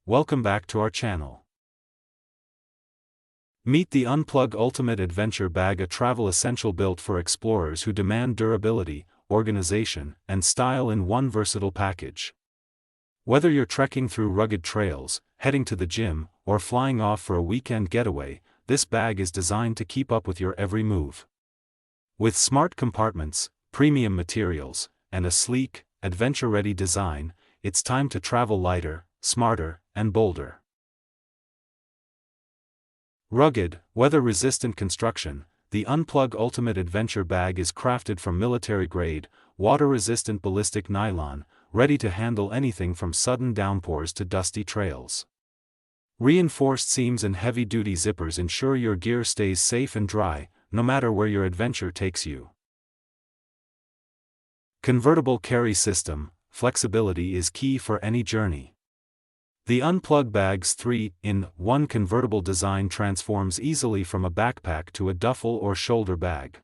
welcome back to our channel. Meet the UNPLUG Ultimate Adventure Bag, a travel essential built for explorers who demand durability, organization, and style in one versatile package. Whether you're trekking through rugged trails, heading to the gym, or flying off for a weekend getaway, this bag is designed to keep up with your every move. With smart compartments, premium materials, and a sleek, adventure-ready design, it's time to travel lighter, smarter, and bolder. Rugged, weather-resistant construction, the UNPLUG Ultimate Adventure Bag is crafted from military-grade, water-resistant ballistic nylon, ready to handle anything from sudden downpours to dusty trails. Reinforced seams and heavy-duty zippers ensure your gear stays safe and dry, no matter where your adventure takes you. Convertible Carry System, flexibility is key for any journey. The UNPLUG Bag's 3-in-1 convertible design transforms easily from a backpack to a duffel or shoulder bag.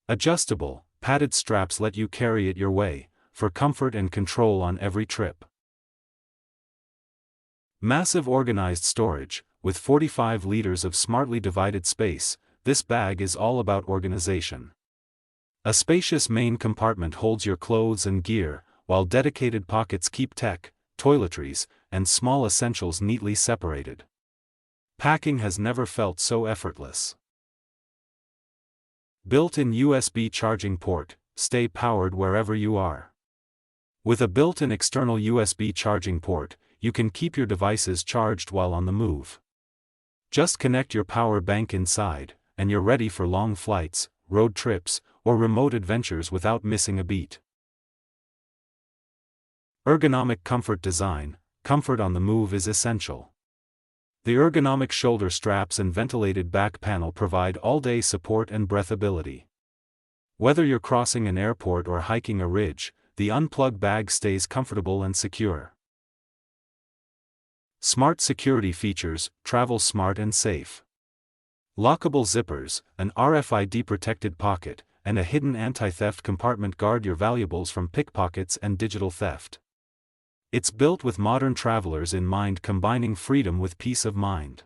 Adjustable, padded straps let you carry it your way, for comfort and control on every trip. Massive organized storage, with 45 liters of smartly divided space, this bag is all about organization. A spacious main compartment holds your clothes and gear, while dedicated pockets keep tech, toiletries, and small essentials neatly separated. Packing has never felt so effortless. Built-in USB charging port, stay powered wherever you are. With a built-in external USB charging port, you can keep your devices charged while on the move. Just connect your power bank inside, and you're ready for long flights, road trips, or remote adventures without missing a beat. Ergonomic comfort design, comfort on the move is essential. The ergonomic shoulder straps and ventilated back panel provide all-day support and breathability. Whether you're crossing an airport or hiking a ridge, the UNPLUG bag stays comfortable and secure. Smart security features, travel smart and safe. Lockable zippers, an RFID-protected pocket, and a hidden anti-theft compartment guard your valuables from pickpockets and digital theft. It's built with modern travelers in mind, combining freedom with peace of mind.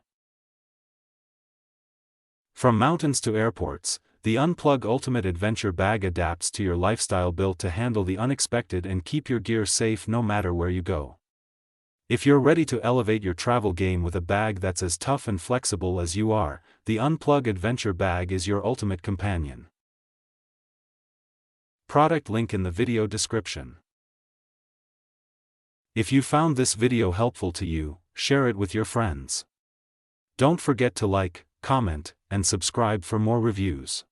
From mountains to airports, the UNPLUG Ultimate Adventure Bag adapts to your lifestyle, built to handle the unexpected and keep your gear safe no matter where you go. If you're ready to elevate your travel game with a bag that's as tough and flexible as you are, the UNPLUG Adventure Bag is your ultimate companion. Product link in the video description. If you found this video helpful to you, share it with your friends. Don't forget to like, comment, and subscribe for more reviews.